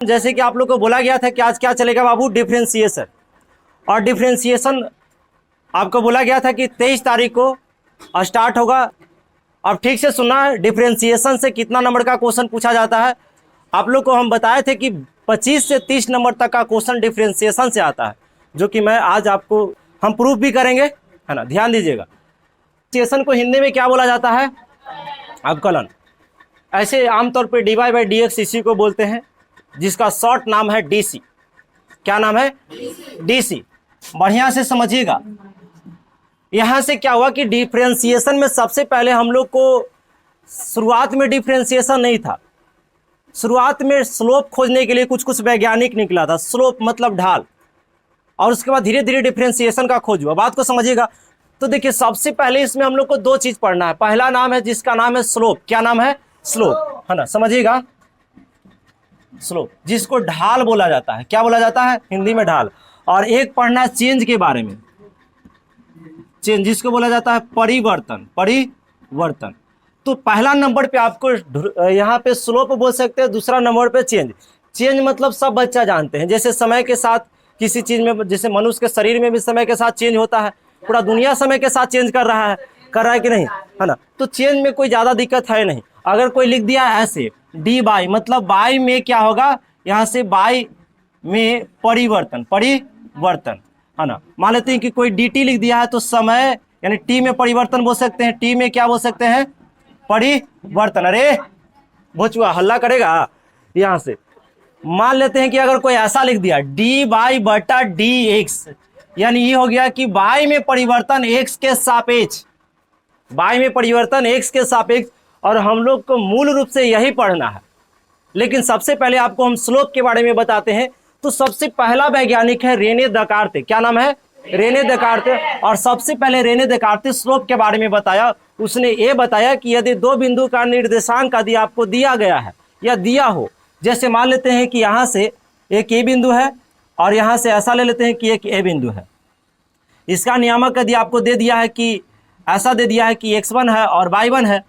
जैसे कि आप लोग को बोला गया था कि आज क्या चलेगा बाबू, डिफरेंशिएशन। और डिफरेंशिएशन आपको बोला गया था कि 23 तारीख को स्टार्ट होगा। अब ठीक से सुनना, डिफरेंशिएशन से कितना नंबर का क्वेश्चन पूछा जाता है। आप लोग को हम बताए थे कि 25 से 30 नंबर तक का क्वेश्चन डिफरेंशिएशन से आता है, जो कि मैं आज आपको हम प्रूफ भी करेंगे, है ना। ध्यान दीजिएगा, डिफरेंशिएशन को हिंदी में क्या बोला जाता है, अवकलन। ऐसे आमतौर पे dy बाई dx इसी को बोलते हैं, जिसका शॉर्ट नाम है डीसी। क्या नाम है, डीसी। बढ़िया से समझिएगा, यहां से क्या हुआ कि डिफरेंशिएशन में सबसे पहले हम लोग को शुरुआत में डिफरेंशिएशन नहीं था। शुरुआत में स्लोप खोजने के लिए कुछ कुछ वैज्ञानिक निकला था, स्लोप मतलब ढाल, और उसके बाद धीरे धीरे डिफरेंशिएशन का खोज हुआ। बात को समझिएगा। तो देखिए, सबसे पहले इसमें हम लोग को दो चीज पढ़ना है। पहला नाम है जिसका नाम है स्लोप। क्या नाम है, स्लोप, है ना, समझिएगा। स्लोप जिसको ढाल बोला जाता है, क्या बोला जाता है हिंदी में, ढाल। और एक पढ़ना है चेंज के बारे में, चेंज जिसको बोला जाता है परिवर्तन, परिवर्तन। तो पहला नंबर पे आपको यहाँ पे स्लोप बोल सकते हैं, दूसरा नंबर पे चेंज। चेंज मतलब सब बच्चा जानते हैं, जैसे समय के साथ किसी चीज में, जैसे मनुष्य के शरीर में भी समय के साथ चेंज होता है, पूरा दुनिया समय के साथ चेंज कर रहा है कि नहीं, है ना। तो चेंज में कोई ज्यादा दिक्कत है नहीं। अगर कोई लिख दिया ऐसे डी बाई, मतलब बाई में क्या होगा, यहाँ से बाई में परिवर्तन, परिवर्तन, है ना। मान लेते हैं कि कोई dt लिख दिया है, तो समय यानी t में परिवर्तन बोल सकते हैं, t में क्या बोल सकते हैं, परिवर्तन। अरे भोचुआ हल्ला करेगा यहां से। मान लेते हैं कि अगर कोई ऐसा लिख दिया डी बाई बटा डी एक्स, यानी ये हो गया कि बाई में परिवर्तन x के सापेक्ष, बाई में परिवर्तन x के सापेक्ष। और हम लोग को मूल रूप से यही पढ़ना है, लेकिन सबसे पहले आपको हम स्लोप के बारे में बताते हैं। तो सबसे पहला वैज्ञानिक है रेने देकार्ते। क्या नाम है, रेने देकार्ते। और सबसे पहले रेने देकार्ते स्लोप के बारे में बताया। उसने ये बताया कि यदि दो बिंदु का निर्देशांक यदि आपको दिया गया है या दिया हो, जैसे मान लेते हैं कि यहाँ से एक ए बिंदु है और यहाँ से ऐसा ले लेते हैं कि एक ए बिंदु है। इसका नियामक यदि आपको दे दिया है कि ऐसा दे दिया है कि x1 है और y1 है,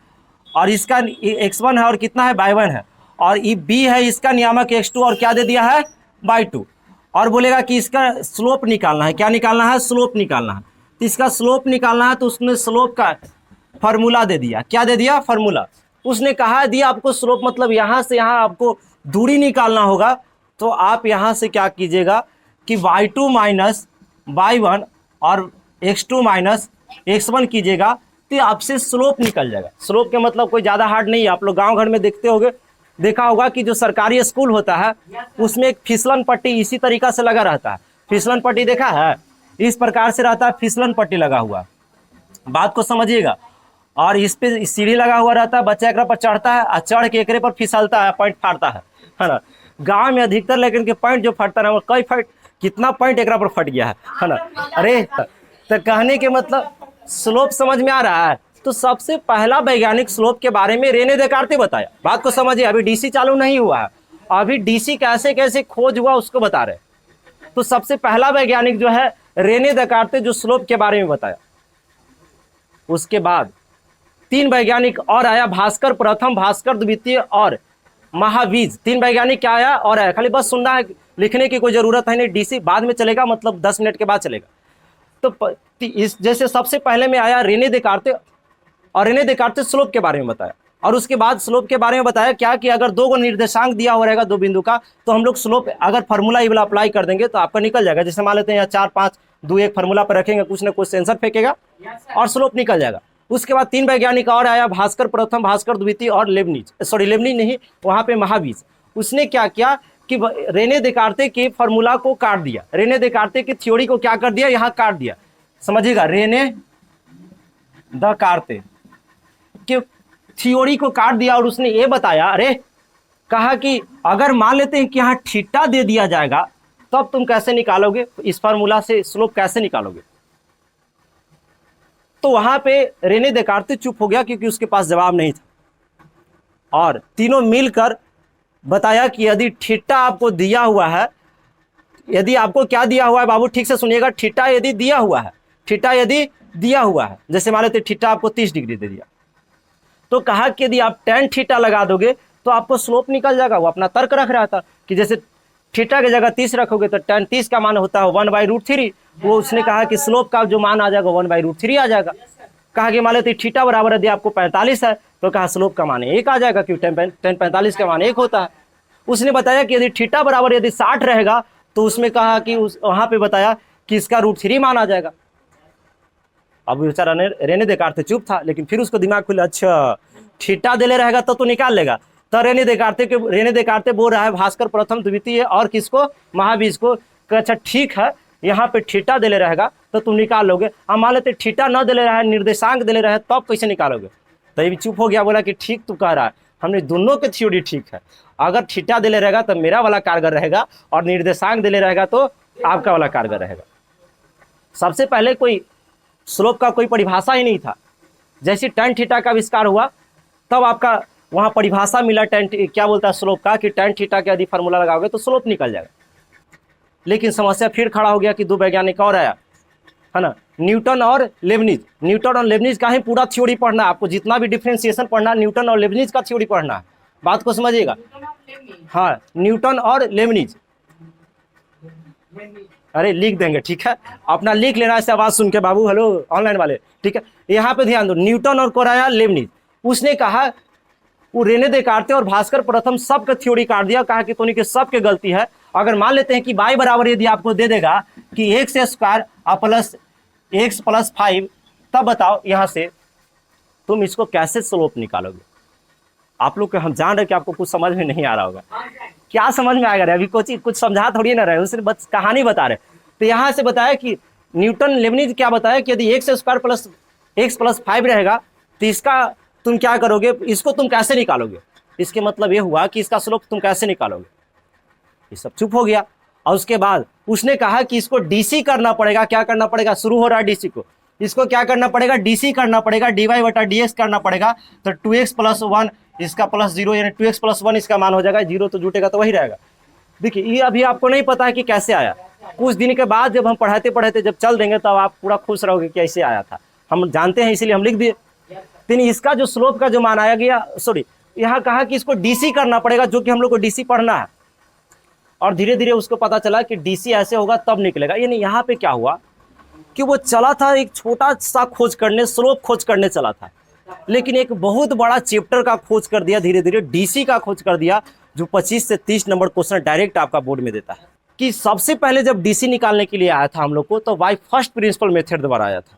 और इसका x1 है और कितना है, y1 है, और ये b है, इसका नियामक x2 और क्या दे दिया है, y2। और बोलेगा कि इसका स्लोप निकालना है। क्या निकालना है, स्लोप निकालना है। तो इसका स्लोप निकालना है, तो उसने स्लोप का फॉर्मूला दे दिया। क्या दे दिया, फॉर्मूला। उसने कहा दिया आपको स्लोप मतलब यहाँ से यहाँ आपको दूरी निकालना होगा। तो आप यहाँ से क्या कीजिएगा कि y2 माइनस y1 और x2 माइनस x1 कीजिएगा, तो आपसे स्लोप निकल जाएगा। स्लोप के मतलब कोई ज़्यादा हार्ड नहीं है। आप लोग गांव घर में देखा होगा कि जो सरकारी स्कूल होता है उसमें एक फिसलन पट्टी इसी तरीका से लगा रहता है। फिसलन पट्टी देखा है, इस प्रकार से रहता है, फिसलन पट्टी लगा हुआ। बात को समझिएगा। और इस पे सीढ़ी लगा हुआ रहता है, बच्चा एकरा पर चढ़ता है और चढ़ के एकरे पर फिसलता है, पॉइंट फाड़ता है ना। गाँव में अधिकतर लेकिन के पॉइंट जो फटता है वो कई फट, कितना पॉइंट एकरा पर फट गया है ना। अरे तो कहने के मतलब स्लोप समझ में आ रहा है। तो सबसे पहला वैज्ञानिक स्लोप के बारे में रेने देकार्ते बताया। बात को समझिए, अभी डीसी चालू नहीं हुआ है, अभी डीसी कैसे कैसे खोज हुआ उसको बता रहे। तो सबसे पहला वैज्ञानिक जो है रेने देकार्ते, जो स्लोप के बारे में बताया। उसके बाद तीन वैज्ञानिक और आया, भास्कर प्रथम, भास्कर द्वितीय और महावीज। तीन वैज्ञानिक क्या आया और आया, खाली बस सुनना है, लिखने की कोई जरूरत है नहीं। डीसी बाद में चलेगा, मतलब 10 मिनट के बाद चलेगा। तो इस जैसे सबसे पहले में आया रेने देकार्ते, और रेने देकार्ते स्लोप के बारे में बताया। और उसके बाद स्लोप के बारे में बताया क्या कि अगर दो निर्देशांक दिया हो रहेगा दो बिंदु का, तो हम लोग स्लोप अगर फार्मूला ये वाला अप्लाई कर देंगे तो आपका निकल जाएगा। जैसे मान लेते हैं यहाँ 4 5 2 1 फार्मूला पर रखेंगे, कुछ ना कुछ सेंसर फेंकेगा और स्लोप निकल जाएगा। उसके बाद तीन वैज्ञानिक और आया, भास्कर प्रथम, भास्कर द्वितीय और लेबनिज, सॉरी लेबनिज नहीं, वहाँ पे महावीज। उसने क्या किया कि रेने देकार्ते के फार्मूला को काट दिया, रेने देकार्ते की थ्योरी को क्या कर दिया, यहाँ काट दिया। समझिएगा, रेने देकार्ते के थ्योरी को काट दिया। और उसने ये बताया, अरे कहा कि अगर मान लेते हैं कि यहाँ थीटा दे दिया जाएगा, तब तुम कैसे निकालोगे, इस फार्मूला से स्लोप कैसे निकालोगे। तो वहां पे रेने देकार्ते चुप हो गया, क्योंकि उसके पास जवाब नहीं था। और तीनों मिलकर बताया कि यदि थीटा आपको दिया हुआ है, यदि आपको क्या दिया हुआ है बाबू, ठीक से सुनिएगा, थीटा यदि दिया हुआ है, थीटा यदि दिया हुआ है, जैसे मान लेते थीटा आपको 30 डिग्री दे दिया, तो कहा कि यदि आप tan थीटा लगा दोगे तो आपको स्लोप निकल जाएगा। वो अपना तर्क रख रहा था कि जैसे थीटा की जगह 30 रखोगे तो tan 30 का मान होता है 1/√3। वो उसने कहा कि स्लोप का जो मान आ जाएगा 1/√3 आ जाएगा। कहा कि मान लेते थीटा बराबर यदि आपको 45 है तो कहा स्लोप का मान 1 आ जाएगा, क्योंकि tan 45 का मान 1 होता है। उसने बताया कि यदि थीटा बराबर यदि 60 रहेगा तो उसमें कहा कि वहां पे बताया कि इसका √3 मान आ जाएगा। अब बेचारा रेने देकार्ते चुप था, लेकिन फिर उसको दिमाग खुला, अच्छा थीटा दे ले रहेगा तो निकाल लेगा। तो रेने देकार्ते बोल रहा है भास्कर प्रथम द्वितीय और किसको, महाबीज को, अच्छा ठीक है यहाँ पे थीटा दे ले रहेगा तो तुम निकाल लोगे। हम मान लेते थीटा न दे ले रहा है, निर्देशांक दे ले रहा है, तब कैसे निकालोगे। तो ये भी चुप हो गया, बोला कि ठीक तू कह रहा है, हमने दोनों के थ्योरी ठीक है। अगर थीटा दे ले रहेगा तो मेरा वाला कारगर रहेगा, और निर्देशांक दे ले रहेगा तो आपका वाला कारगर रहेगा। सबसे पहले कोई स्लोप का कोई परिभाषा ही नहीं था। जैसे tan थीटा का आविष्कार हुआ तब आपका वहां परिभाषा मिला क्या बोलता है स्लोप का, कि tan थीटा के यदि फार्मूला लगाओगे तो स्लोप निकल जाएगा। लेकिन समस्या फिर खड़ा हो गया कि दो वैज्ञानिक और आया, है ना, न्यूटन और लेबनिज। न्यूटन और लेबनिज का ही पूरा थ्योरी पढ़ना है आपको, जितना भी डिफरेंशिएशन पढ़ना है न्यूटन और लेबनिज का थ्योरी पढ़ना है। बात को समझिएगा। हाँ, न्यूटन और लेबनिज। अरे लिख देंगे, ठीक है, अपना लिख लेना ऐसे आवाज सुन के बाबू। हेलो ऑनलाइन वाले, ठीक है, यहाँ पे ध्यान दो। न्यूटन और कोराया लेबनिज, उसने कहा, वो रेने देकार्ते और भास्कर प्रथम सबका थ्योरी काट दिया, कहा कि तोनी के सबके गलती है। अगर मान लेते हैं कि y बराबर यदि आपको दे देगा कि x² प्लस x + 5, तब बताओ यहाँ से तुम इसको कैसे स्लोप निकालोगे। आप लोग के हम जान रहे कि आपको कुछ समझ में नहीं आ रहा होगा। क्या समझ में आएगा, अभी कुछ समझा थोड़ी ना रहे, उसने बस कहानी बता रहे। तो यहाँ से बताया कि न्यूटन लेबनिज क्या बताया कि यदि x² प्लस x + 5 रहेगा तो इसका तुम क्या करोगे, इसको तुम कैसे निकालोगे। इसके मतलब ये हुआ कि इसका स्लोप तुम कैसे निकालोगे। ये सब चुप हो गया। और उसके बाद उसने कहा कि इसको डीसी करना पड़ेगा। क्या करना पड़ेगा, शुरू हो रहा है डीसी को, इसको क्या करना पड़ेगा, डीसी करना पड़ेगा, dy/dx करना पड़ेगा। तो 2x + 1 इसका +0, यानी 2x + 1 इसका मान हो जाएगा 0, तो जुटेगा तो वही रहेगा। देखिए ये अभी आपको नहीं पता है कि कैसे आया, कुछ दिन के बाद जब हम पढ़ाते पढ़ाते जब चल देंगे तब आप पूरा खुश रहोगे कि ऐसे आया था। हम जानते हैं इसीलिए हम लिख दिए। लेकिन इसका जो स्लोप का जो मान आया गया, सॉरी, यहाँ कहा कि इसको डीसी करना पड़ेगा, जो कि हम लोग को डीसी पढ़ना है। और धीरे धीरे उसको पता चला कि डीसी ऐसे होगा तब निकलेगा। यानी यहाँ पे क्या हुआ कि वो चला था एक छोटा सा खोज करने, स्लोप खोज करने चला था, लेकिन एक बहुत बड़ा चैप्टर का खोज कर दिया, धीरे धीरे डीसी का खोज कर दिया, जो 25 से 30 नंबर क्वेश्चन डायरेक्ट आपका बोर्ड में देता है। कि सबसे पहले जब डीसी निकालने के लिए आया था हम लोग को, तो बाय फर्स्ट प्रिंसिपल मेथड द्वारा आया था।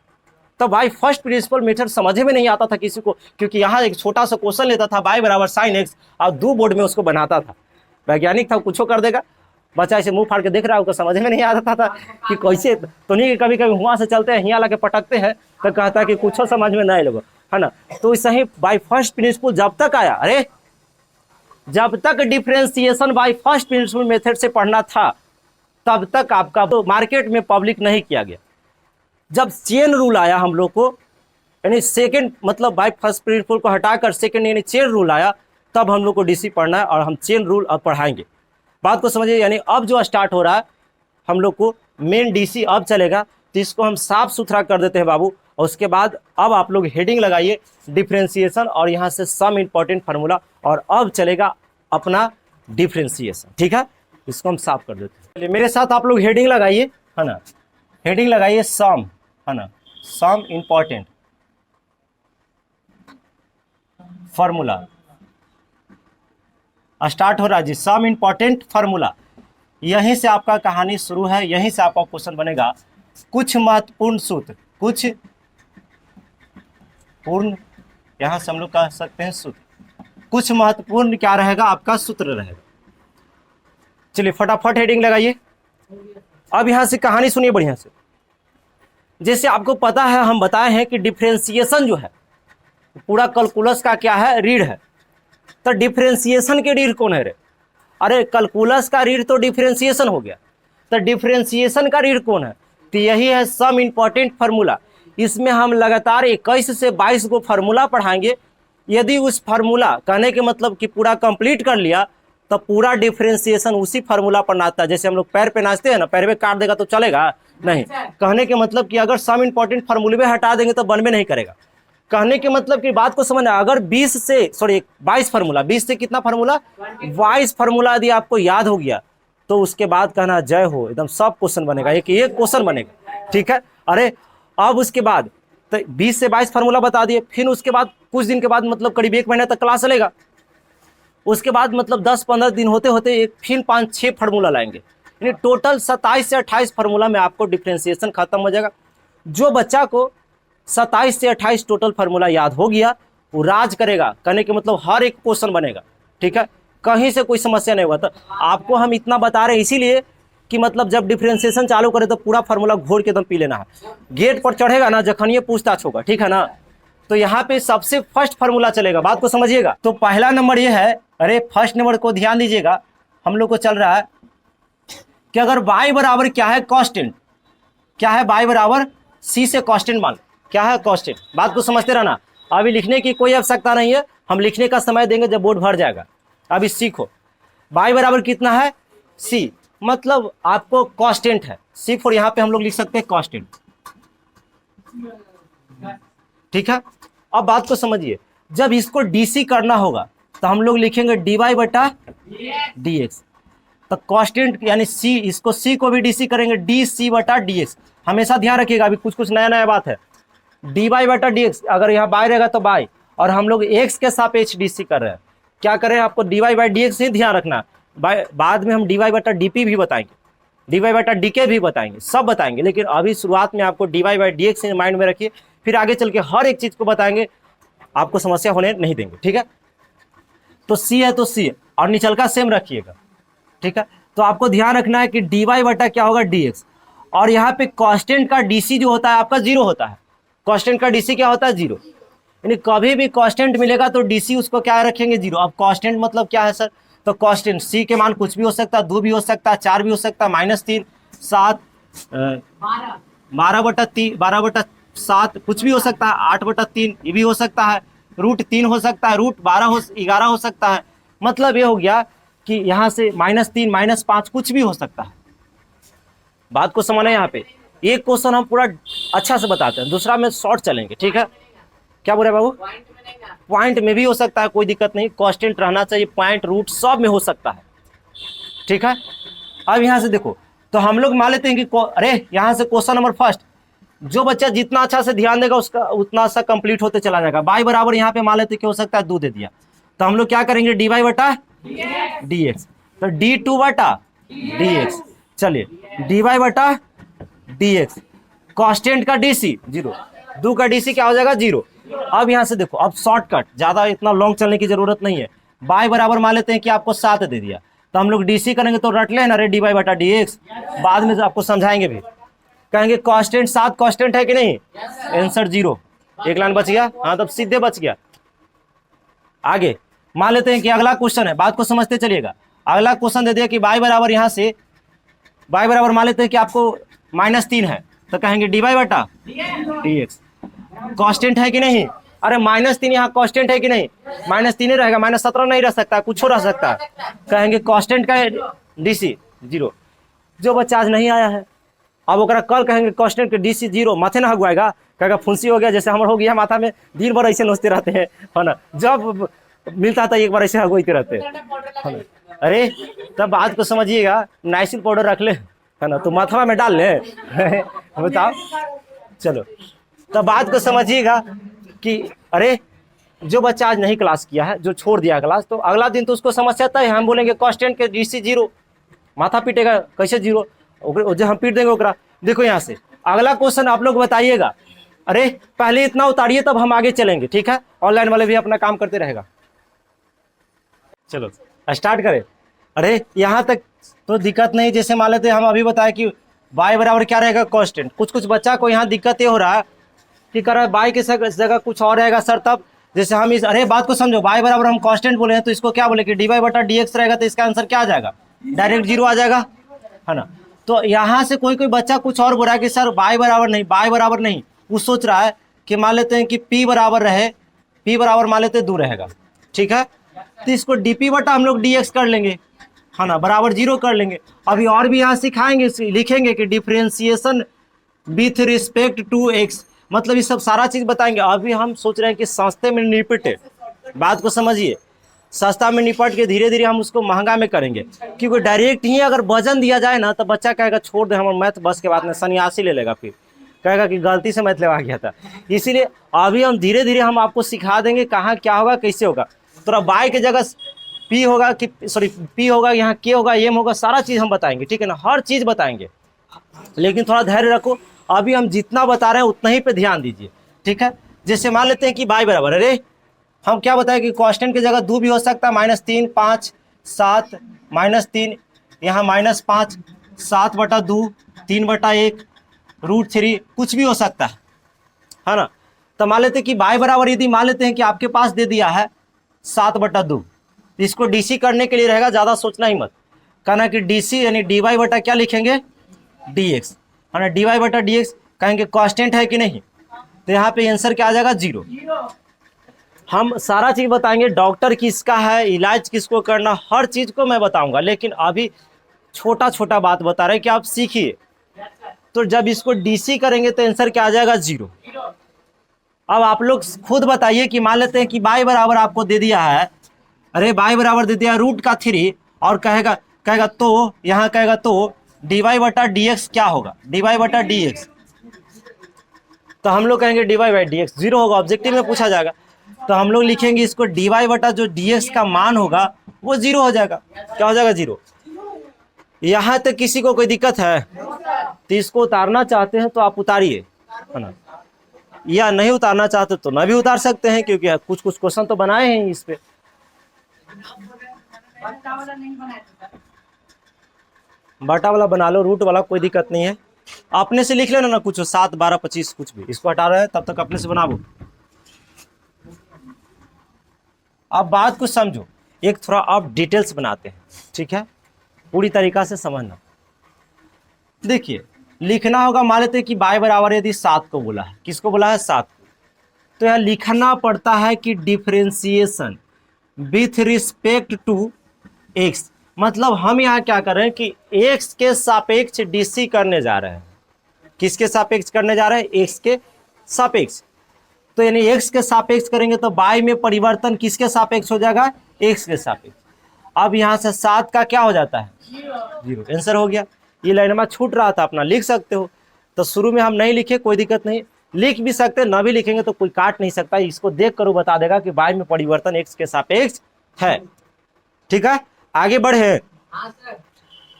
तो बाय फर्स्ट प्रिंसिपल मेथड समझ में नहीं आता था किसी को, क्योंकि यहाँ एक छोटा सा क्वेश्चन लेता था y = sin x, और 2 बोर्ड में उसको बनाता था। वैज्ञानिक था, कुछ कर देगा, बच्चा ऐसे मुंह फाड़ के देख रहा है, उसको समझ में नहीं आता था कि कैसे। तो नहीं, कभी कभी हुआ से चलते हैं, यहाँ ला के पटकते हैं, तो कहता है कि कुछ समझ में नहीं लगे, है ना। तो सही बाय फर्स्ट प्रिंसिपल जब तक आया, अरे जब तक differentiation by first principle method से पढ़ना था तब तक आपका तो मार्केट में पब्लिक नहीं किया गया। जब चेन रूल आया हम लोग को, यानी सेकंड, मतलब बाय फर्स्ट प्रिंसिपल को हटाकर सेकंड यानी चेन रूल आया, तब हम लोग को डीसी पढ़ना है, और हम चेन रूल अब पढ़ाएंगे। बात को समझिए, यानी अब जो स्टार्ट हो रहा है हम लोग को मेन डीसी अब चलेगा। तो इसको हम साफ सुथरा कर देते हैं बाबू, और उसके बाद अब आप लोग हेडिंग लगाइए डिफरेंशिएशन, और यहाँ से सम इम्पॉर्टेंट फार्मूला, और अब चलेगा अपना डिफरेंशिएशन, ठीक है। इसको हम साफ कर देते हैं। मेरे साथ आप लोग हेडिंग लगाइए, है ना, हेडिंग लगाइए सम, है ना, सम इम्पॉर्टेंट फार्मूला। स्टार्ट हो रहा है जी, सम इम्पॉर्टेंट फार्मूला। यहीं से आपका कहानी शुरू है, यहीं से आपका क्वेश्चन बनेगा। कुछ महत्वपूर्ण सूत्र, कुछ पूर्ण, यहां से हम लोग कह सकते हैं सूत्र, कुछ महत्वपूर्ण क्या रहेगा, आपका सूत्र रहेगा। चलिए फटाफट हेडिंग लगाइए। अब यहां से कहानी सुनिए बढ़िया से। जैसे आपको पता है, हम बताए हैं कि डिफरेंशिएशन जो है पूरा कैलकुलस का क्या है, रीढ़ है। तो डिफरेंशिएशन के रीढ़ कौन है रे, अरे कैलकुलस का रीढ़ तो डिफरेंशिएशन हो गया। तो डिफरेंशिएशन का रीढ़ कौन है, तो यही है सम इम्पॉर्टेंट फार्मूला। इसमें हम लगातार 21 से 22 को फार्मूला पढ़ाएंगे। यदि उस फार्मूला, कहने के मतलब कि पूरा कंप्लीट कर लिया, तो पूरा डिफरेंशिएशन उसी फार्मूला पर नाचता है। जैसे हम लोग पैर पे नाचते हैं ना, पैर पे काट देगा तो चलेगा नहीं। कहने के मतलब कि अगर सम इम्पॉर्टेंट फार्मूले में हटा देंगे तो बन में नहीं करेगा। कहने के मतलब कि बात को समझना, अगर 22 फार्मूला, 20 से कितना फार्मूला, 22 फार्मूला यदि आपको याद हो गया तो उसके बाद कहना जय हो, एकदम सब क्वेश्चन बनेगा, एक क्वेश्चन बनेगा, ठीक है। अरे अब उसके बाद तो 20 से 22 फार्मूला बता दिए, फिर उसके बाद कुछ दिन के बाद मतलब करीब 1 महीने तक क्लास चलेगा, उसके बाद मतलब 10-15 दिन होते होते एक फिर 5-6 फार्मूला लाएंगे, यानी टोटल 27 से 28 फार्मूला में आपको डिफ्रेंशिएशन खत्म हो जाएगा। जो बच्चा को 27 से 28 टोटल फार्मूला याद हो गया वो राज करेगा, कहने के मतलब हर एक क्वेश्चन बनेगा, ठीक है, कहीं से कोई समस्या नहीं होगा। तो आपको हम इतना बता रहे हैं इसीलिए कि मतलब जब डिफ्रेंशिएशन चालू करें तो पूरा फार्मूला घोर के एकदम पी लेना है। गेट पर चढ़ेगा ना जखन ये पूछताछ होगा, ठीक है ना, तो यहाँ पे सबसे फर्स्ट फार्मूला चलेगा, बात को समझिएगा। तो पहला नंबर ये है, अरे फर्स्ट नंबर को ध्यान दीजिएगा, हम लोग को चल रहा है कि अगर y बराबर क्या है, कांस्टेंट क्या है, y बराबर c से कांस्टेंट मान क्या है, कांस्टेंट। बात को समझते रहना, अभी लिखने की कोई आवश्यकता नहीं है, हम लिखने का समय देंगे जब बोर्ड भर जाएगा। अभी सीखो y बराबर कितना है, c, मतलब आपको कांस्टेंट है, सिर्फ और यहाँ पे हम लोग लिख सकते हैं कांस्टेंट, ठीक है। अब बात को समझिए, जब इसको डीसी करना होगा तो हम लोग लिखेंगे dy बटा dx, तो कांस्टेंट यानी c, इसको c को भी डीसी करेंगे dc बटा dx। हमेशा ध्यान रखिएगा, अभी कुछ नया नया बात है, dy बटा dx, अगर यहाँ y रहेगा तो y, और हम लोग x के सापेक्ष डीसी कर रहे हैं, क्या करें, आपको dy बाई dx ही ध्यान रखना, बाद में हम dy बटा dp भी बताएंगे, dy बटा dk भी बताएंगे, सब बताएंगे, लेकिन अभी शुरुआत में आपको dy बाई dx माइंड में रखिए, फिर आगे चल के हर एक चीज को बताएंगे, आपको समस्या होने नहीं देंगे, ठीक है। तो c है तो c, और निचल का सेम रखिएगा, ठीक है। तो आपको ध्यान रखना है कि dy बटा क्या होगा dx, और यहाँ पे कांस्टेंट का dc जो होता है आपका 0 होता है, कांस्टेंट का dc क्या होता है 0, यानी कभी भी कांस्टेंट मिलेगा तो dc उसको क्या रखेंगे 0। अब कांस्टेंट मतलब क्या है सर, तो कांस्टेंट c के मान कुछ भी हो सकता है, 2 भी हो सकता है, 4 भी हो सकता है, -3, 7, 12/7 कुछ भी हो सकता है, 8/3 ये भी हो सकता है, √3 हो सकता है, √11 हो सकता है, मतलब ये हो गया कि यहाँ से -3 -5 कुछ भी हो सकता है। बात को समझना, यहाँ पे एक क्वेश्चन हम पूरा अच्छा से बताते हैं, दूसरा में शॉर्ट चलेंगे, ठीक है। क्या बोल रहे बाबू, पॉइंट में भी हो सकता है, कोई दिक्कत नहीं, कांस्टेंट रहना चाहिए, पॉइंट रूट सब में हो सकता है, ठीक है। अब यहाँ से देखो, तो हम लोग मान लेते हैं कि अरे यहाँ से क्वेश्चन नंबर फर्स्ट, जो बच्चा जितना अच्छा से ध्यान देगा उसका उतना अच्छा कंप्लीट होते चला जाएगा। y बराबर यहाँ पे मान लेते कि हो सकता है 2 दे दिया, तो हम लोग क्या करेंगे dy बटा dx, तो d2 बटा dx, चलिए dy बटा dx, कांस्टेंट का dc 0, 2 का dc क्या हो जाएगा 0। अब यहाँ से देखो, अब शॉर्टकट, ज्यादा इतना लॉन्ग चलने की जरूरत नहीं है, y बराबर मान लेते हैं कि आपको 7 दे दिया, तो हम लोग dc करेंगे तो रट ले ना रे dy बटा dx, बाद में आपको समझाएंगे भी, कहेंगे कांस्टेंट 7 कांस्टेंट है कि नहीं, आंसर 0, एक लाइन बच गया, हाँ तब सीधे बच गया। आगे मान लेते हैं कि अगला क्वेश्चन है, बात को समझते चलिएगा, अगला क्वेश्चन दे दिया कि y बराबर यहाँ से y बराबर मान लेते हैं कि आपको -3 है, तो कहेंगे dy बटा dx, कांस्टेंट है कि नहीं, अरे -3 यहाँ कांस्टेंट है कि नहीं, -3 ही रहेगा, -17 नहीं रह सकता, कुछ रह सकता है, कहेंगे कांस्टेंट का डीसी 0। जो बच्चा आज नहीं आया है, अब ओकरा कल कहेंगे कांस्टेंट के डीसी 0, माथे ना हगुआएगा, कहेगा फुंसी हो गया, जैसे हमारा हो गया माथा में, दिन भर ऐसे नोचते रहते हैं, है ना, जब मिलता था एक बार ऐसे हगुआते रहते हैं। अरे तब बात को समझिएगा, नाइसिल पाउडर रख ले, है ना, तो माथा में डाल ले बताओ, चलो तब बात को समझिएगा कि अरे जो बच्चा आज नहीं क्लास किया है, जो छोड़ दिया क्लास, तो अगला दिन तो उसको समस्या तय, हम बोलेंगे कांस्टेंट के डीसी 0, माथा पीटेगा, कैसे 0, जो हम पीट देंगे ओकरा। देखो यहाँ से अगला क्वेश्चन आप लोग बताइएगा, अरे पहले इतना उतारिए तब हम आगे चलेंगे, ठीक है, ऑनलाइन वाले भी अपना काम करते रहेगा। चलो स्टार्ट करें। अरे यहाँ तक तो दिक्कत नहीं, जैसे मान लेते हम अभी बताए कि y बराबर क्या रहेगा कांस्टेंट, कुछ बच्चा को यहाँ दिक्कत ये हो रहा है कि कर रहा है y के जगह कुछ और रहेगा सर, तब जैसे हम इस, अरे बात को समझो, y बराबर हम कांस्टेंट बोले हैं तो इसको क्या बोले कि dy बटा dx रहेगा, तो इसका आंसर क्या आ जाएगा, डायरेक्ट 0 आ जाएगा, है ना। तो यहाँ से कोई बच्चा कुछ और बोल रहा है कि सर y बराबर नहीं, वो सोच रहा है कि मान लेते हैं कि p बराबर रहे, p बराबर मान लेते 2 रहेगा, ठीक है, तो इसको dp बटा हम लोग dx कर लेंगे, है ना, बराबर 0 कर लेंगे। अभी और भी यहाँ सिखाएंगे, लिखेंगे कि differentiation with respect to x, मतलब ये सब सारा चीज़ बताएंगे। अभी हम सोच रहे हैं कि सस्ते में निपटे, बात को समझिए, सस्ता में निपट के धीरे धीरे हम उसको महंगा में करेंगे। क्योंकि डायरेक्ट ही अगर वजन दिया जाए ना तो बच्चा कहेगा छोड़ दे, हमारा मैथ बस के बाद में सन्यासी ले लेगा, फिर कहेगा कि गलती से मैथ लेवा गया था। इसीलिए अभी हम धीरे धीरे हम आपको सिखा देंगे कहाँ क्या होगा, कैसे होगा। थोड़ा बाई की जगह पी होगा कि सॉरी पी होगा, यहाँ के होगा, एम होगा, सारा चीज़ हम बताएंगे, ठीक है ना, हर चीज़ बताएंगे। लेकिन थोड़ा धैर्य रखो, अभी हम जितना बता रहे हैं उतना ही पे ध्यान दीजिए, ठीक है। जैसे मान लेते हैं कि बाई बराबर, अरे हम क्या बताएं कि कांस्टेंट की जगह 2 भी हो सकता है, -3, 5, 7, -3, यहाँ -5, 7/2, 3/1, √3, कुछ भी हो सकता है ना। तो मान लेते हैं कि बाई बराबर, यदि मान लेते हैं कि आपके पास दे दिया है 7/2, इसको डीसी करने के लिए रहेगा, ज़्यादा सोचना ही मत, कहना कि डीसी यानी dy बटा क्या लिखेंगे, dx, है ना, dy बटा dx कहेंगे कांस्टेंट है कि नहीं, तो यहाँ पे आंसर क्या आ जाएगा, 0। हम सारा चीज़ बताएंगे, डॉक्टर किसका है, इलाज किसको करना, हर चीज़ को मैं बताऊंगा। लेकिन अभी छोटा छोटा बात बता रहे हैं कि आप सीखिए। तो जब इसको डीसी करेंगे तो आंसर क्या आ जाएगा, 0। अब आप लोग खुद बताइए कि मान लेते हैं कि बाई बराबर आपको दे दिया है, अरे बाई बराबर दे दिया √3, और कहेगा तो यहाँ कहेगा तो dy बटा dx क्या होगा, dy बटा dx, तो हम लोग कहेंगे dy बाई dx 0 होगा, ऑब्जेक्टिव में पूछा जाएगा। तो हम लोग लिखेंगे इसको dy बटा जो dx का मान होगा वो 0 हो जाएगा। क्या हो जाएगा, 0। यहाँ तक किसी को कोई दिक्कत है तो इसको उतारना चाहते हैं तो आप उतारिए, है ना, या नहीं उतारना चाहते तो ना भी उतार सकते हैं, क्योंकि कुछ कुछ क्वेश्चन तो बनाए हैं इस पे। बटा वाला बना लो, रूट वाला कोई दिक्कत नहीं है, अपने से लिख लेना ना कुछ 7, 12, 25 कुछ भी, इसको हटा रहे हैं तब तक अपने से बनाओ। अब बात को समझो, एक थोड़ा अब डिटेल्स बनाते हैं, ठीक है, पूरी तरीका से समझना। देखिए लिखना होगा, मान लेते हैं कि बाई बराबर यदि 7 को बोला है, किसको बोला है, 7 को, तो यह लिखना पड़ता है कि differentiation with respect to X, मतलब हम यहाँ क्या कर रहे हैं कि एक्स के सापेक्ष डीसी करने जा रहे हैं। किसके सापेक्ष करने जा रहे हैं, एक्स के सापेक्ष। तो यानी एक्स के सापेक्ष करेंगे तो बाई में परिवर्तन किसके सापेक्ष हो जाएगा, एक्स के सापेक्ष। अब यहाँ से 7 का क्या हो जाता है, 0, आंसर हो गया। ये लाइन में छूट रहा था अपना, लिख सकते हो, तो शुरू में हम नहीं लिखे कोई दिक्कत नहीं, लिख भी सकते, ना भी लिखेंगे तो कोई काट नहीं सकता, इसको देख कर वो बता देगा कि बाई में परिवर्तन एक्स के सापेक्ष है, ठीक है। आगे बढ़े,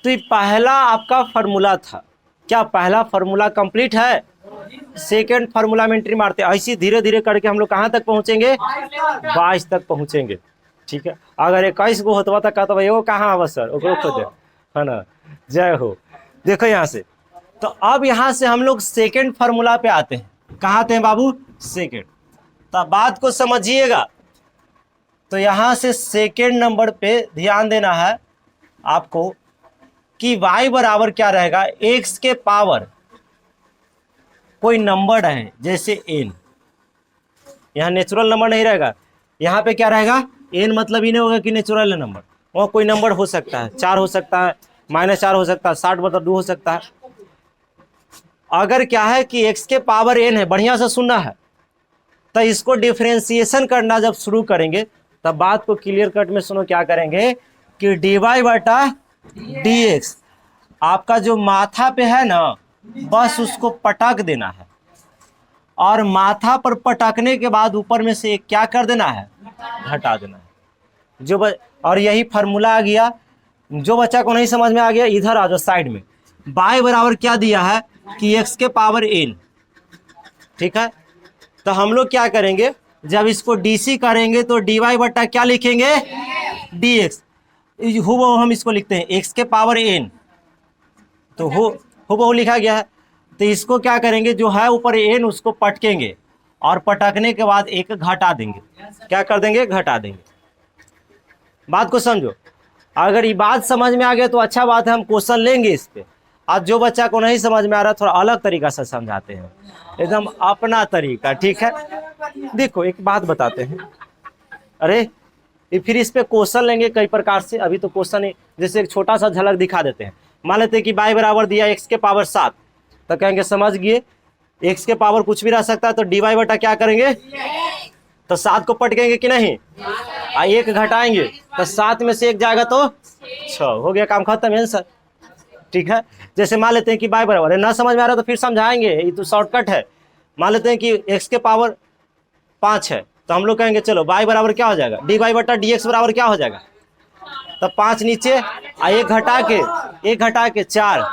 तो ये पहला आपका फार्मूला था, क्या पहला फार्मूला कंप्लीट है, सेकंड फार्मूला में एंट्री मारते, ऐसे धीरे धीरे करके हम लोग कहाँ तक पहुँचेंगे, 22 तक पहुँचेंगे, ठीक है। अगर 21 को होता था कहता भाई वो कहाँ अवसर ओकरो खोजे, है ना, जय हो। देखो यहाँ से, तो अब यहाँ से हम लोग सेकंड फार्मूला पे आते हैं, कहाँ आते हैं बाबू, सेकंड। तो बात को समझिएगा, तो यहाँ से सेकेंड नंबर पे ध्यान देना है आपको कि y बराबर क्या रहेगा, x के पावर कोई नंबर है जैसे n, यहाँ नेचुरल नंबर नहीं रहेगा, यहाँ पे क्या रहेगा, n, मतलब ही नहीं होगा कि नेचुरल नंबर, वहाँ कोई नंबर हो सकता है, 4 हो सकता है, -4 हो सकता है, 60/2 हो सकता है। अगर क्या है कि x के पावर n है, बढ़िया से सुनना है, तो इसको डिफरेंशिएशन करना जब शुरू करेंगे तब बात को क्लियर कट में सुनो, क्या करेंगे कि dy बटा dx, आपका जो माथा पे है ना बस उसको पटक देना है, और माथा पर पटकने के बाद ऊपर में से क्या कर देना है, हटा देना है। और यही फार्मूला आ गया। जो बच्चा को नहीं समझ में आ गया इधर आ जाओ साइड में, y बराबर क्या दिया है कि x के पावर n, ठीक है। तो हम लोग क्या करेंगे, जब इसको डीसी करेंगे तो dy बटा क्या लिखेंगे, dx, हो हम इसको लिखते हैं x के पावर n, तो हो लिखा गया है। तो इसको क्या करेंगे, जो है ऊपर n उसको पटकेंगे, और पटकने के बाद एक घटा देंगे, क्या कर देंगे, घटा देंगे। बात को समझो, अगर ये बात समझ में आ गया तो अच्छा बात है, हम क्वेश्चन लेंगे इस पे। आज जो बच्चा को नहीं समझ में आ रहा थोड़ा अलग तरीका से समझाते हैं, एकदम अपना तरीका, ठीक है। देखो एक बात बताते हैं, अरे फिर इस पे क्वेश्चन लेंगे कई प्रकार से, अभी तो क्वेश्चन जैसे एक छोटा सा झलक दिखा देते हैं। मान लेते हैं कि y बराबर दिया x के पावर 7, तो कहेंगे समझ गए एक्स के पावर कुछ भी रह सकता है, तो dy बटा क्या करेंगे, तो 7 को पटकेंगे कि नहीं, एक घटाएंगे तो 7 में से 1 जाएगा तो 6, हो गया, काम खत्म आंसर। ठीक है, जैसे मान लेते हैं कि y बराबर है, ना समझ में आ रहा तो फिर समझाएंगे, ये तो शॉर्टकट है। मान लेते हैं कि x के पावर 5 है, तो हम लोग कहेंगे चलो y बराबर क्या हो जाएगा, dy बटा dx बराबर क्या हो जाएगा, तब 5 नीचे, एक घटा के 4,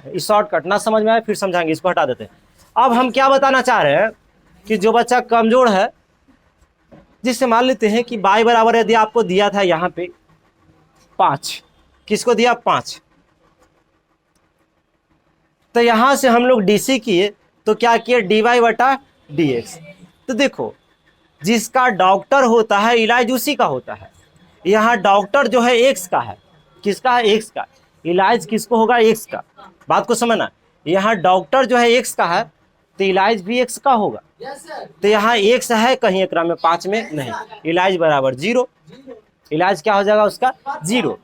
इस शॉर्टकट। ना समझ में आए फिर समझाएंगे, इसको हटा देते हैं। अब हम क्या बताना चाह रहे हैं कि जो बच्चा कमजोर है, जिससे मान लेते हैं कि y बराबर यदि आपको दिया था यहाँ पे 5, किसको दिया 5, तो यहां से हम लोग डीसी किए, तो क्या किए dy बटा dx। तो देखो, जिसका डॉक्टर होता है इलाज उसी का होता है। यहाँ डॉक्टर जो है एक्स का है, किसका है, एक्स का, इलाज किसको होगा, एक्स का। बात को समझना, यहाँ डॉक्टर जो है एक्स का है, तो इलाज भी एक्स का होगा। तो यहाँ एक्स है कहीं एकरा में, 5 में नहीं, इलाज बराबर 0, इलाज क्या हो जाएगा उसका 0।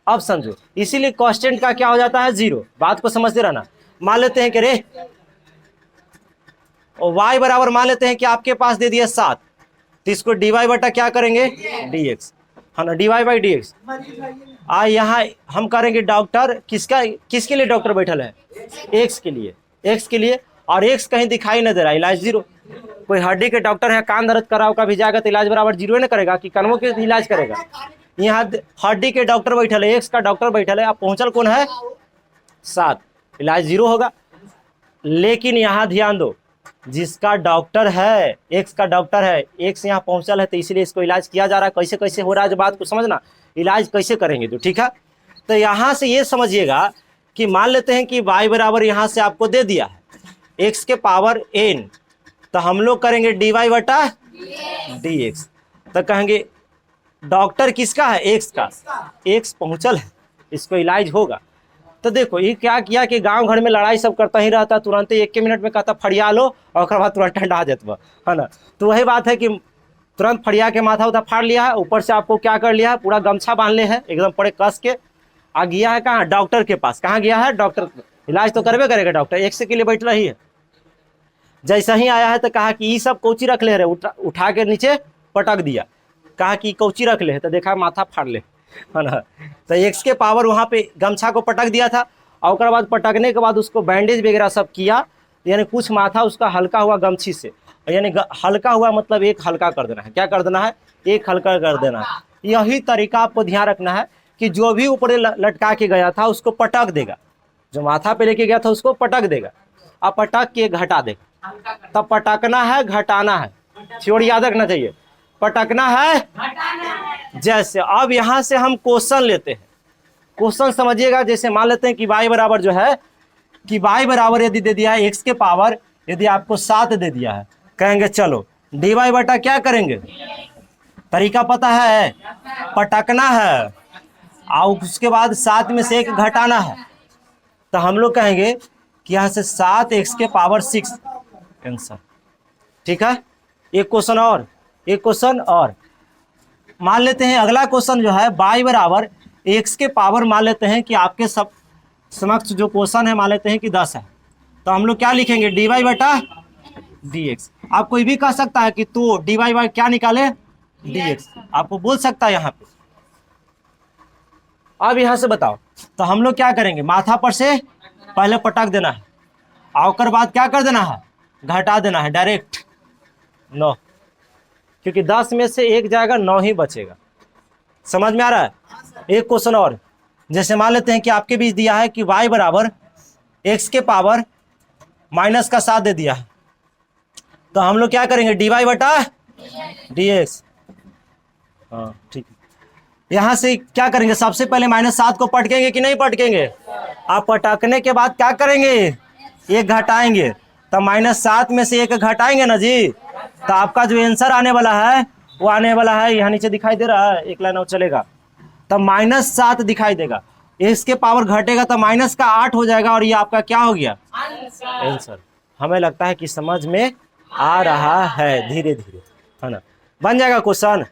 अब समझो, इसीलिए कांस्टेंट का क्या हो जाता है 0। बात को समझते रहना। मान लेते हैं कि रे और y बराबर मान लेते हैं कि आपके पास दे दिया 7, तो इसको dy बटा क्या करेंगे dx, है ना, dy बाई dx। यहाँ हम करेंगे डॉक्टर किसका, किसके लिए डॉक्टर बैठल है, x के लिए, x के लिए, और x कहीं दिखाई नहीं दे रहा, इलाज 0। कोई हड्डी के डॉक्टर है, कान दर्द कराओ का भी जाएगा तो इलाज बराबर 0 ना करेगा, कि कनवों के इलाज करेगा। यहाँ हड्डी के डॉक्टर बैठल है, x का डॉक्टर बैठल है, अब पहुंचल कौन है 7, इलाज 0 होगा। लेकिन यहाँ ध्यान दो, जिसका डॉक्टर है, एक्स का डॉक्टर है, एक्स यहाँ पहुंचल है, तो इसलिए इसको इलाज किया जा रहा है। कैसे कैसे हो रहा है, जो बात को समझना, इलाज कैसे करेंगे तो ठीक है। तो यहाँ से ये समझिएगा कि मान लेते हैं कि y बराबर यहाँ से आपको दे दिया है x के पावर n, तो हम लोग करेंगे dy बटा dx। तो कहेंगे डॉक्टर किसका है, एक्स का, एक्स पहुंचल है, इसको इलाज होगा। तो देखो ये क्या किया कि गांव घर में लड़ाई सब करता ही रहता, तुरंत 1 मिनट में कहता फड़िया लो, और उसके बाद तुरंत ठंडा जाता है ना। तो वही बात है कि तुरंत फड़िया के माथा उठा फाड़ लिया है, ऊपर से आपको क्या कर लिया है, पूरा गमछा बांध ले है एकदम पड़े कस के, आ गया है कहाँ, डॉक्टर के पास। कहाँ गया है, डॉक्टर, इलाज तो करबे करेगा डॉक्टर, एक्स के लिए बैठ रही है। जैसा ही आया है तो कहा कि ये सब कोची रख ले रहे, उठा के नीचे पटक दिया, कहा कि कोची रख ले, तो देखा माथा फाड़ ले, है ना। तो एक्स के पावर वहाँ पे गमछा को पटक दिया था, और उसके बाद पटकने के बाद उसको बैंडेज वगैरह सब किया, यानी कुछ माथा उसका हल्का हुआ गमछी से, यानी हल्का हुआ मतलब एक हल्का कर देना है। क्या कर देना है, एक हल्का कर देना है। यही तरीका आपको ध्यान रखना है कि जो भी ऊपर लटका के गया था उसको पटक देगा, जो माथा पे लेके गया था उसको पटक देगा, अब पटक के घटा देगा। तब पटकना है घटाना है, थ्योरी याद रखना चाहिए, पटकना है। जैसे अब यहाँ से हम क्वेश्चन लेते हैं, क्वेश्चन समझिएगा। जैसे मान लेते हैं कि y बराबर जो है, कि y बराबर यदि दे दिया है x के पावर, यदि आपको 7 दे दिया है, कहेंगे चलो dy बटा क्या करेंगे, तरीका पता है, पटकना है, और उसके बाद 7 में से 1 घटाना है। तो हम लोग कहेंगे कि यहाँ से 7x के पावर 6 आंसर। ठीक है, एक क्वेश्चन और, एक क्वेश्चन और मान लेते हैं। अगला क्वेश्चन जो है y बराबर x के पावर, मान लेते हैं कि आपके सब समक्ष जो क्वेश्चन है मान लेते हैं कि 10 है, तो हम लोग क्या लिखेंगे dy बटा dx। आप कोई भी कह सकता है कि तो dy बाई क्या निकाले dx, आपको बोल सकता है यहाँ पे। अब यहाँ से बताओ, तो हम लोग क्या करेंगे, माथा पर से पहले पटक देना है, और बाद क्या कर देना है, घटा देना है डायरेक्ट 9, क्योंकि 10 में से 1 जाएगा, 9 ही बचेगा। समझ में आ रहा है। एक क्वेश्चन और, जैसे मान लेते हैं कि आपके बीच दिया है कि y बराबर x के पावर माइनस का 7 दे दिया है, तो हम लोग क्या करेंगे dy बटा dx। हाँ ठीक है, यहाँ से क्या करेंगे, सबसे पहले -7 को पटकेंगे कि नहीं पटकेंगे, आप पटकने के बाद क्या करेंगे, 1 घटाएंगे, तो -7 में से 1 घटाएंगे ना जी, तो आपका जो आंसर आने वाला है वो आने वाला है, यहाँ नीचे दिखाई दे रहा है, एक लाइन और चलेगा, तो -7 दिखाई देगा। इसके पावर घटेगा तो माइनस का 8 हो जाएगा, और ये आपका क्या हो गया आंसर। हमें लगता है कि समझ में आ रहा है, धीरे धीरे, है ना। बन जाएगा क्वेश्चन,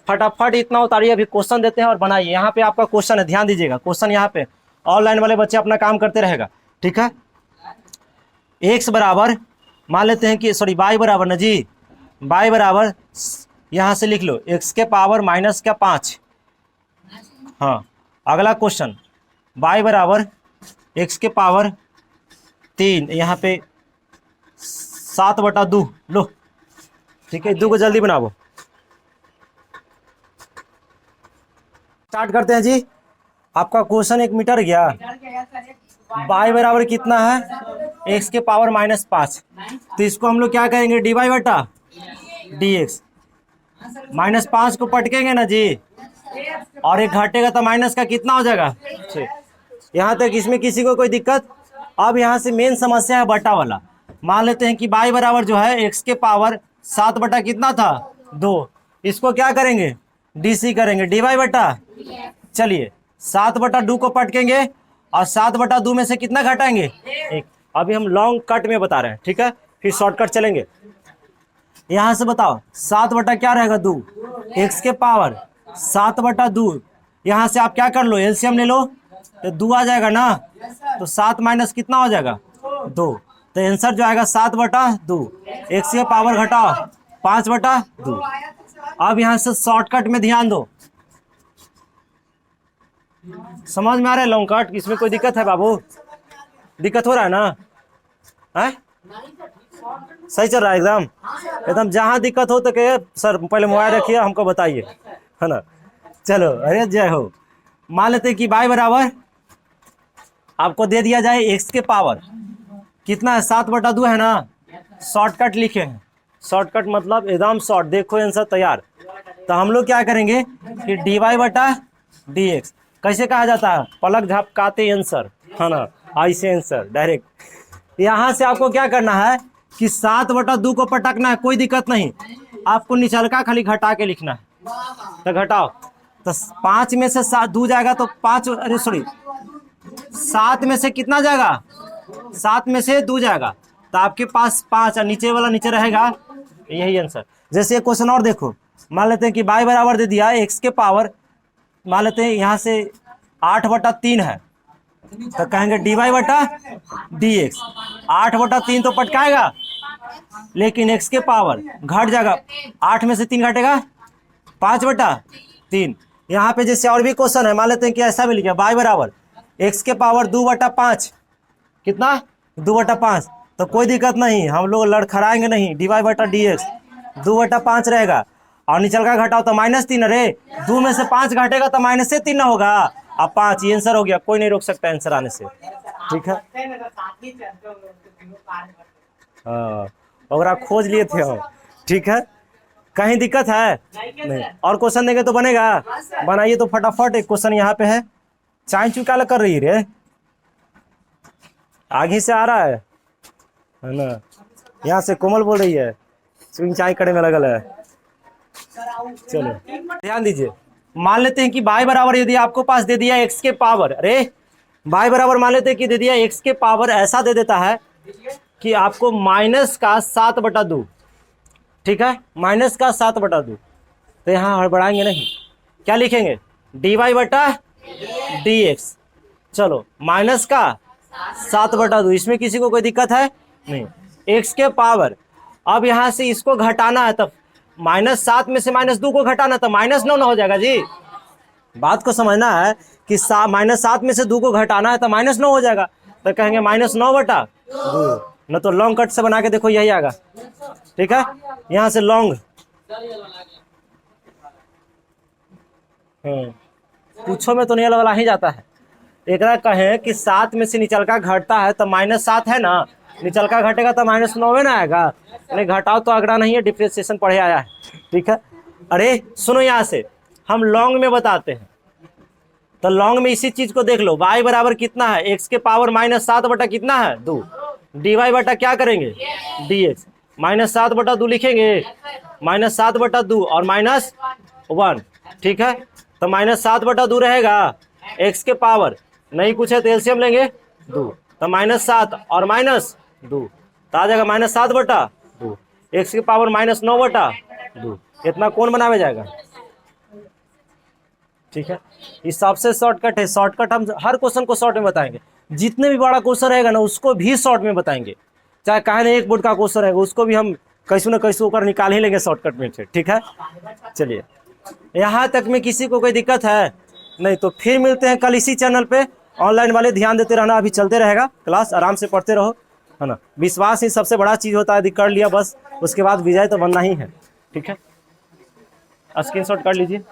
फटाफट इतना उतारिए, अभी क्वेश्चन देते हैं और बनाइए। यहाँ पे आपका क्वेश्चन है, ध्यान दीजिएगा, क्वेश्चन यहाँ पे ऑनलाइन वाले बच्चे अपना काम करते रहेगा, ठीक है। x बराबर मान लेते हैं कि सॉरी y बराबर ना जी, y बराबर यहाँ से लिख लो x के पावर माइनस क्या 5। हाँ अगला क्वेश्चन y बराबर x के पावर 3, यहाँ पे 7/2 लो। ठीक है, 2 को जल्दी बनाओ। स्टार्ट करते हैं जी। आपका क्वेश्चन 1 मीटर गया। y बराबर कितना है, x के पावर माइनस 5, तो इसको हम लोग क्या कहेंगे, dy बटा dx। माइनस 5 को पटकेंगे ना जी, और एक घटेगा तो माइनस का कितना हो जाएगा 6। यहाँ तक इसमें किसी को कोई दिक्कत। अब यहाँ से मेन समस्या है बटा वाला। मान लेते हैं कि y बराबर जो है x के पावर 7 बटा कितना था 2, इसको क्या करेंगे dc करेंगे, dy बटा। चलिए 7/2 को पटकेंगे और 7/2 में से कितना घटाएंगे 1। अभी हम लॉन्ग कट में बता रहे हैं, ठीक है, फिर शॉर्टकट चलेंगे। यहाँ से बताओ 7 बटा क्या रहेगा 2, x के पावर 7/2। यहाँ से आप क्या कर लो, एलसीएम ले लो तो 2 आ जाएगा ना, तो 7 माइनस कितना हो जाएगा 2, तो आंसर जो आएगा 7/2। x के पावर घटाओ 5/2। अब यहाँ से शॉर्टकट में ध्यान दो। समझ में आ रहा है लॉन्ग कट, इसमें कोई दिक्कत है बाबू, दिक्कत हो रहा है ना, है सही चल रहा है एकदम एकदम। जहाँ दिक्कत हो तो कहे सर पहले मोबाइल रखिए हमको बताइए, है ना। चलो अरे जय हो। मान लेते हैं कि y बराबर आपको दे दिया जाए x के पावर कितना है 7/2 है ना। शॉर्टकट लिखे हैं, शॉर्टकट मतलब एकदम शॉर्ट, देखो आंसर तैयार। तो हम लोग क्या करेंगे कि dy बटा dx। कैसे कहा जाता है, पलक झपकाते आंसर, है ना, ऐसे आंसर डायरेक्ट। यहाँ से आपको क्या करना है कि 7/2 को पटकना है, कोई दिक्कत नहीं, आपको निचलका खाली घटा के लिखना है। तो घटाओ तो 5 में से 2 जाएगा तो 5, अरे सॉरी 7 में से कितना जाएगा, 7 में से 2 जाएगा, तो आपके पास 5 और नीचे वाला नीचे रहेगा, यही आंसर। जैसे क्वेश्चन और देखो, मान लेते हैं कि y बराबर दे दिया x के पावर, मान लेते हैं यहाँ से 8/3 है, तो कहेंगे dy बटा dx। 8/3 तो पटकाएगा, लेकिन x के पावर घट जाएगा, 8 में से 3 घटेगा 5/3। यहाँ पे जैसे और भी क्वेश्चन है, मान लेते हैं कि ऐसा भी लिखा y बराबर x के पावर 2/5, कितना 2/5, तो कोई दिक्कत नहीं, हम लोग लड़खड़ाएंगे नहीं, dy बटा dx 2/5 रहेगा, और निचल का घटाओ तो -3। अरे 2 में से 5 घटेगा तो -3 ना होगा, अब 5, ये आंसर हो गया, कोई नहीं रोक सकता आंसर आने से, ठीक है। हाँ और आप खोज लिए थे हम, ठीक है, कहीं दिक्कत है नहीं। और क्वेश्चन देंगे तो बनेगा, बनाइए तो फटाफट। एक क्वेश्चन यहाँ पे है, चाय चुका कर रही रे, आगे से आ रहा है ना, यहाँ से कोमल बोल रही है चाय करने में लगल है। चलो ध्यान दीजिए, मान लेते हैं कि y बराबर यदि आपको पास दे दिया x के पावर, अरे y बराबर मान लेते हैं कि दे दिया x के पावर ऐसा दे देता है कि आपको -7/2, ठीक है, -7/2, तो यहाँ हड़बड़ाएंगे नहीं, क्या लिखेंगे dy बटा dx। चलो -7/2, इसमें किसी को कोई दिक्कत है नहीं, x के पावर। अब यहाँ से इसको घटाना है, तब -7 में से -2 को घटाना तो -9 ना हो जाएगा जी। बात को समझना है कि -7 में से 2 को घटाना है तो -9 हो जाएगा, तो कहेंगे -9/2। न तो लॉन्ग कट से बना के देखो, यही आएगा, ठीक है। यहाँ से लॉन्ग पूछो में तो नहीं वाला ही जाता है। एक कहें कि 7 में से निचलका घटता है तो -7 है ना, निचलका घटेगा तो -9 ना आएगा, नहीं घटाओ तो अगड़ा नहीं है, डिफ्रेंशिएशन पढ़े आया है, ठीक है। अरे सुनो, यहाँ से हम लॉन्ग में बताते हैं, तो लॉन्ग में इसी चीज को देख लो, y बराबर कितना है x के पावर -7 बटा कितना है 2, dy बटा क्या करेंगे dx, -7/2 लिखेंगे, -7/2 और -1, ठीक है, तो -7/2 रहेगा, x के पावर नहीं कुछ है तो एलसीएम लेंगे 2, तो -7 और -2 तो आ जाएगा -7/2, x की पावर -9/2, इतना कौन बनावे जाएगा, ठीक है। ये सबसे शॉर्टकट है, शॉर्टकट हम हर क्वेश्चन को शॉर्ट में बताएंगे, जितने भी बड़ा क्वेश्चन रहेगा ना उसको भी शॉर्ट में बताएंगे, चाहे कहे ना एक बोर्ड का क्वेश्चन है उसको भी हम कैसू ना कैसू होकर निकाल ही लेंगे शॉर्टकट में से, ठीक है। चलिए यहाँ तक में किसी को कोई दिक्कत है नहीं तो फिर मिलते हैं कल इसी चैनल पे। ऑनलाइन वाले ध्यान देते रहना, अभी चलते रहेगा क्लास, आराम से पढ़ते रहो, है ना। विश्वास ही सबसे बड़ा चीज़ होता है, यदि कर लिया बस उसके बाद विजय तो बनना ही है, ठीक है। स्क्रीनशॉट कर लीजिए।